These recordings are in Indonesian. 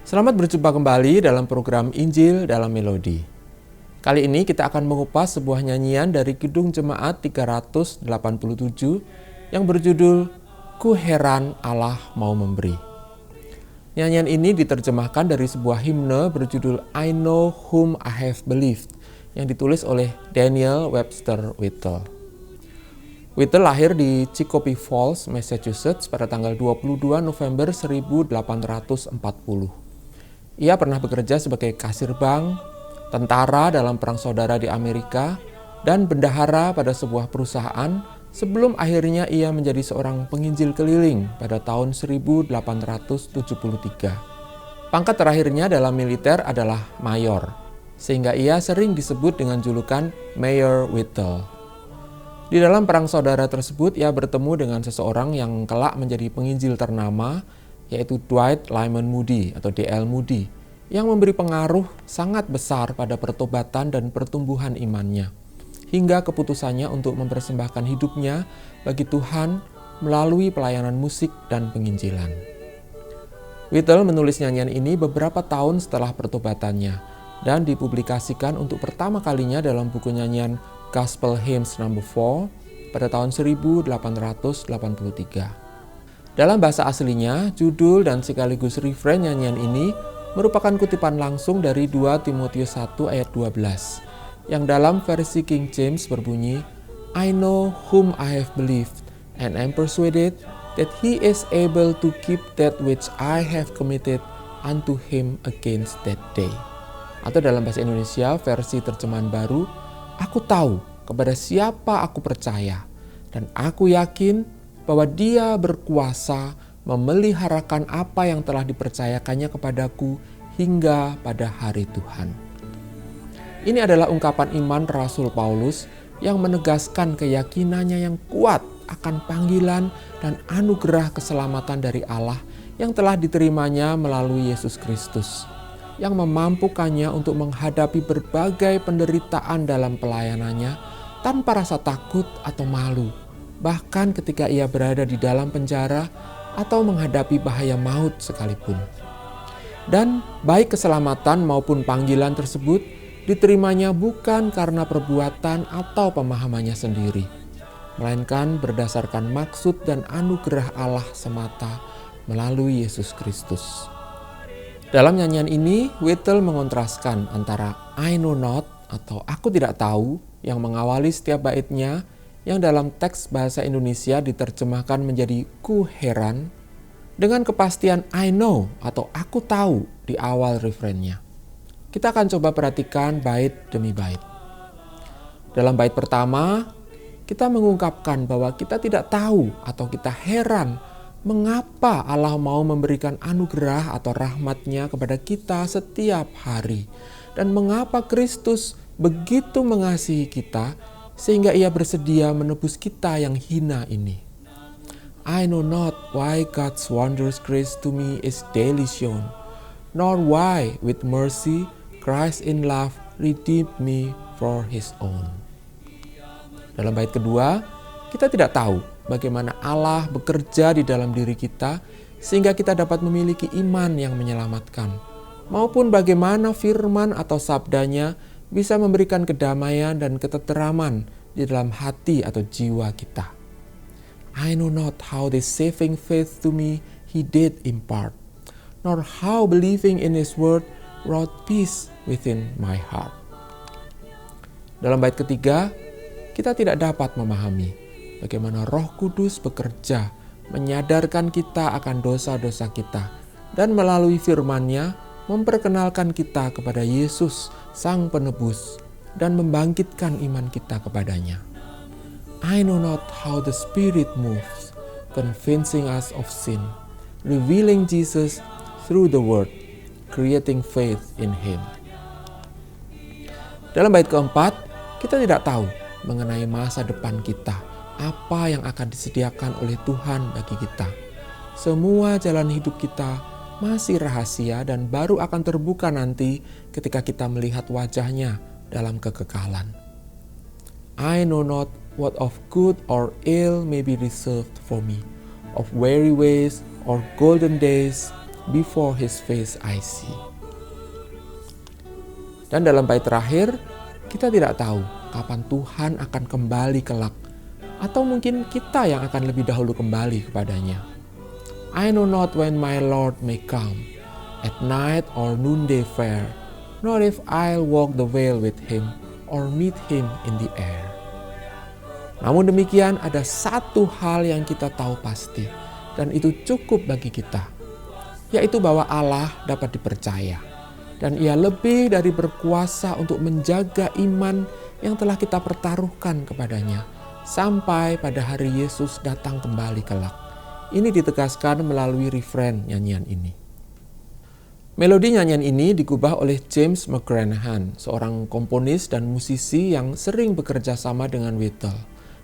Selamat berjumpa kembali dalam program Injil dalam Melodi. Kali ini kita akan mengupas sebuah nyanyian dari Kidung Jemaat 387 yang berjudul Ku Heran Allah Mau Memberi. Nyanyian ini diterjemahkan dari sebuah himne berjudul I Know Whom I Have Believed yang ditulis oleh Daniel Webster Whittle. Whittle lahir di Chicopee Falls, Massachusetts pada tanggal 22 November 1840. Ia pernah bekerja sebagai kasir bank, tentara dalam Perang Saudara di Amerika, dan bendahara pada sebuah perusahaan sebelum akhirnya ia menjadi seorang penginjil keliling pada tahun 1873. Pangkat terakhirnya dalam militer adalah mayor, sehingga ia sering disebut dengan julukan Mayor Whittle. Di dalam Perang Saudara tersebut, ia bertemu dengan seseorang yang kelak menjadi penginjil ternama, yaitu Dwight Lyman Moody atau D.L. Moody, yang memberi pengaruh sangat besar pada pertobatan dan pertumbuhan imannya, hingga keputusannya untuk mempersembahkan hidupnya bagi Tuhan melalui pelayanan musik dan penginjilan. Whittle menulis nyanyian ini beberapa tahun setelah pertobatannya dan dipublikasikan untuk pertama kalinya dalam buku nyanyian Gospel Hymns No. 4 pada tahun 1883. Dalam bahasa aslinya, judul dan sekaligus refrain nyanyian ini merupakan kutipan langsung dari 2 Timotius 1 ayat 12 yang dalam versi King James berbunyi, I know whom I have believed and am persuaded that he is able to keep that which I have committed unto him against that day. Atau dalam bahasa Indonesia versi terjemahan baru, aku tahu kepada siapa aku percaya dan aku yakin bahwa dia berkuasa memeliharakan apa yang telah dipercayakannya kepadaku hingga pada hari Tuhan. Ini adalah ungkapan iman Rasul Paulus yang menegaskan keyakinannya yang kuat akan panggilan dan anugerah keselamatan dari Allah yang telah diterimanya melalui Yesus Kristus, yang memampukannya untuk menghadapi berbagai penderitaan dalam pelayanannya tanpa rasa takut atau malu, bahkan ketika ia berada di dalam penjara atau menghadapi bahaya maut sekalipun. Dan baik keselamatan maupun panggilan tersebut diterimanya bukan karena perbuatan atau pemahamannya sendiri, melainkan berdasarkan maksud dan anugerah Allah semata melalui Yesus Kristus. Dalam nyanyian ini, Whittle mengontraskan antara I know not atau aku tidak tahu yang mengawali setiap baitnya, yang dalam teks bahasa Indonesia diterjemahkan menjadi ku heran, dengan kepastian I know atau aku tahu di awal refrainnya. Kita akan coba perhatikan bait demi bait. Dalam bait pertama, kita mengungkapkan bahwa kita tidak tahu atau kita heran mengapa Allah mau memberikan anugerah atau rahmat-Nya kepada kita setiap hari, dan mengapa Kristus begitu mengasihi kita sehingga Ia bersedia menebus kita yang hina ini. I know not why God's wondrous grace to me is daily shown, nor why with mercy Christ in love redeemed me for His own. Dalam bait kedua, kita tidak tahu bagaimana Allah bekerja di dalam diri kita sehingga kita dapat memiliki iman yang menyelamatkan, maupun bagaimana firman atau sabdanya bisa memberikan kedamaian dan ketenteraman di dalam hati atau jiwa kita. I know not how this saving faith to me He did impart, nor how believing in His word wrought peace within my heart. Dalam bait ketiga, kita tidak dapat memahami bagaimana Roh Kudus bekerja menyadarkan kita akan dosa-dosa kita dan melalui firman-Nya memperkenalkan kita kepada Yesus, Sang Penebus, dan membangkitkan iman kita kepadanya. I know not how the Spirit moves, convincing us of sin, revealing Jesus through the Word, creating faith in Him. Dalam bait keempat, kita tidak tahu mengenai masa depan kita, apa yang akan disediakan oleh Tuhan bagi kita. Semua jalan hidup kita masih rahasia dan baru akan terbuka nanti ketika kita melihat wajah-Nya dalam kekekalan. I know not what of good or ill may be reserved for me, of weary ways or golden days, before his face I see. Dan dalam bait terakhir, kita tidak tahu kapan Tuhan akan kembali kelak, atau mungkin kita yang akan lebih dahulu kembali kepadanya. I know not when my Lord may come, at night or noonday fair, nor if I'll walk the vale with him, or meet him in the air. Namun demikian, ada satu hal yang kita tahu pasti, dan itu cukup bagi kita, yaitu bahwa Allah dapat dipercaya, dan Ia lebih dari berkuasa untuk menjaga iman yang telah kita pertaruhkan kepadanya, sampai pada hari Yesus datang kembali kelak. Ini ditegaskan melalui refrain nyanyian ini. Melodi nyanyian ini digubah oleh James McGranahan, seorang komponis dan musisi yang sering bekerja sama dengan Whittle,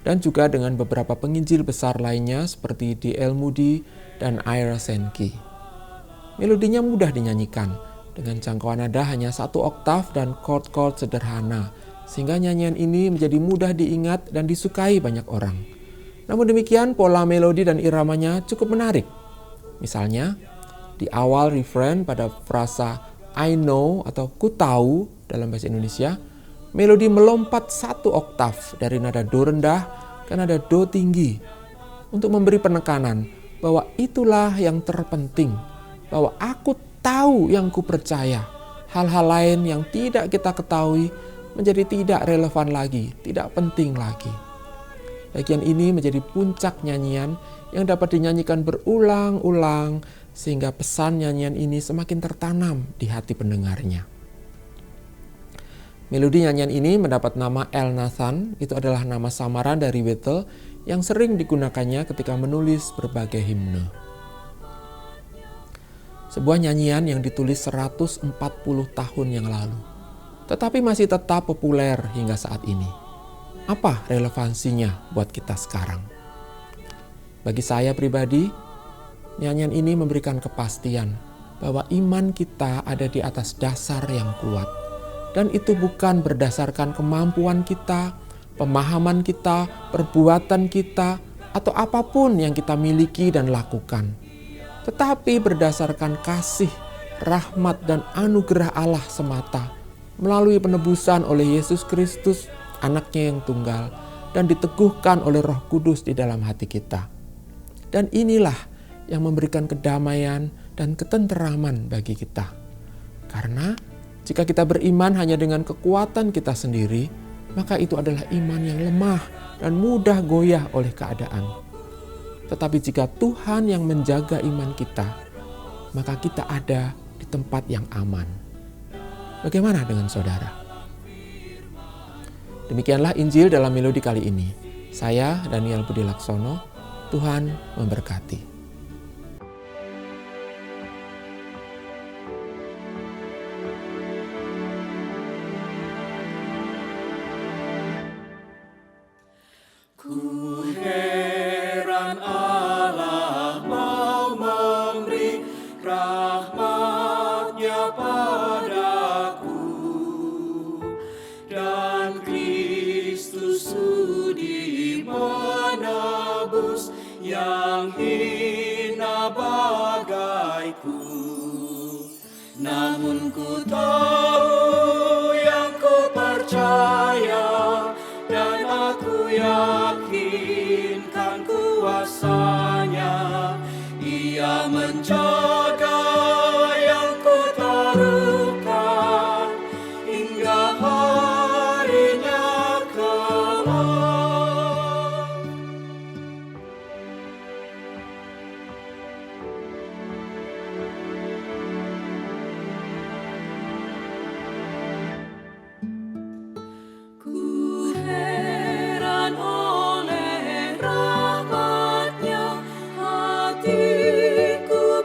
dan juga dengan beberapa penginjil besar lainnya seperti D.L. Moody dan Ira Sankey. Melodinya mudah dinyanyikan, dengan jangkauan nada hanya 1 oktav dan chord-chord sederhana, sehingga nyanyian ini menjadi mudah diingat dan disukai banyak orang. Namun demikian, pola melodi dan iramanya cukup menarik. Misalnya, di awal refrain pada frasa I know atau ku tahu dalam bahasa Indonesia, melodi melompat 1 oktav dari nada do rendah ke nada do tinggi untuk memberi penekanan bahwa itulah yang terpenting, bahwa aku tahu yang ku percaya. Hal-hal lain yang tidak kita ketahui menjadi tidak relevan lagi, tidak penting lagi. Bagian ini menjadi puncak nyanyian yang dapat dinyanyikan berulang-ulang sehingga pesan nyanyian ini semakin tertanam di hati pendengarnya. Melodi nyanyian ini mendapat nama El Nathan, itu adalah nama samaran dari Whittle yang sering digunakannya ketika menulis berbagai himne. Sebuah nyanyian yang ditulis 140 tahun yang lalu, tetapi masih tetap populer hingga saat ini. Apa relevansinya buat kita sekarang? Bagi saya pribadi, nyanyian ini memberikan kepastian bahwa iman kita ada di atas dasar yang kuat. Dan itu bukan berdasarkan kemampuan kita, pemahaman kita, perbuatan kita, atau apapun yang kita miliki dan lakukan. Tetapi berdasarkan kasih, rahmat, dan anugerah Allah semata melalui penebusan oleh Yesus Kristus, anaknya yang tunggal, dan diteguhkan oleh Roh Kudus di dalam hati kita. Dan inilah yang memberikan kedamaian dan ketenteraman bagi kita. Karena jika kita beriman hanya dengan kekuatan kita sendiri, maka itu adalah iman yang lemah dan mudah goyah oleh keadaan. Tetapi jika Tuhan yang menjaga iman kita, maka kita ada di tempat yang aman. Bagaimana dengan saudara? Demikianlah Injil dalam melodi kali ini. Saya Daniel Budi Laksono, Tuhan memberkati. Ku heran Allah mau memberi rahmat-Nya padaku, dan Kristus sudi menebus yang hina bagaiku. Namun ku tahu yang ku percaya, dan aku yakinkan kuasa-Nya. Ia menjaga yang ku taruhkan hingga harinya kelak. Ku heran oleh rahmat-Nya, hatiku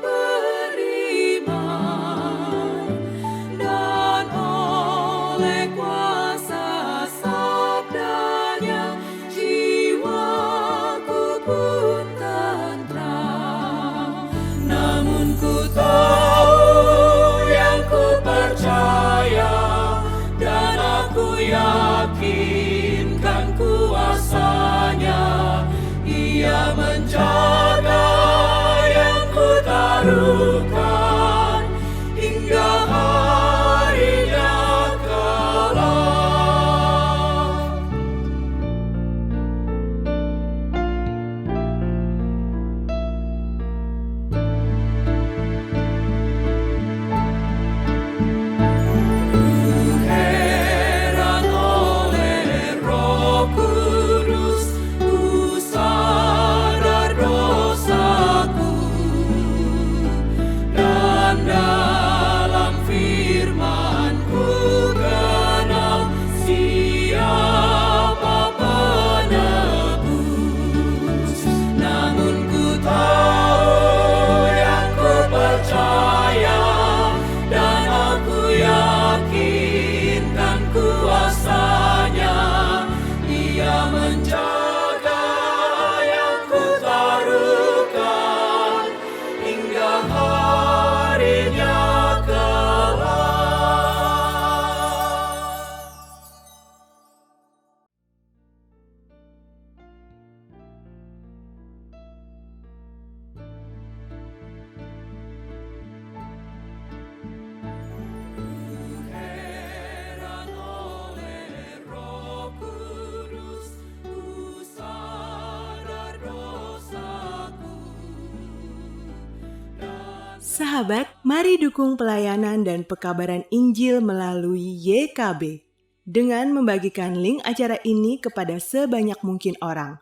Sahabat, mari dukung pelayanan dan pekabaran Injil melalui YKB dengan membagikan link acara ini kepada sebanyak mungkin orang.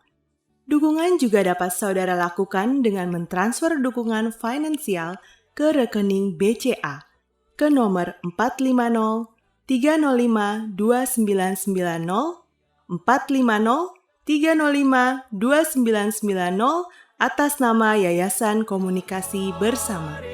Dukungan juga dapat saudara lakukan dengan mentransfer dukungan finansial ke rekening BCA ke nomor 450 305 2990 450 305 2990 atas nama Yayasan Komunikasi Bersama.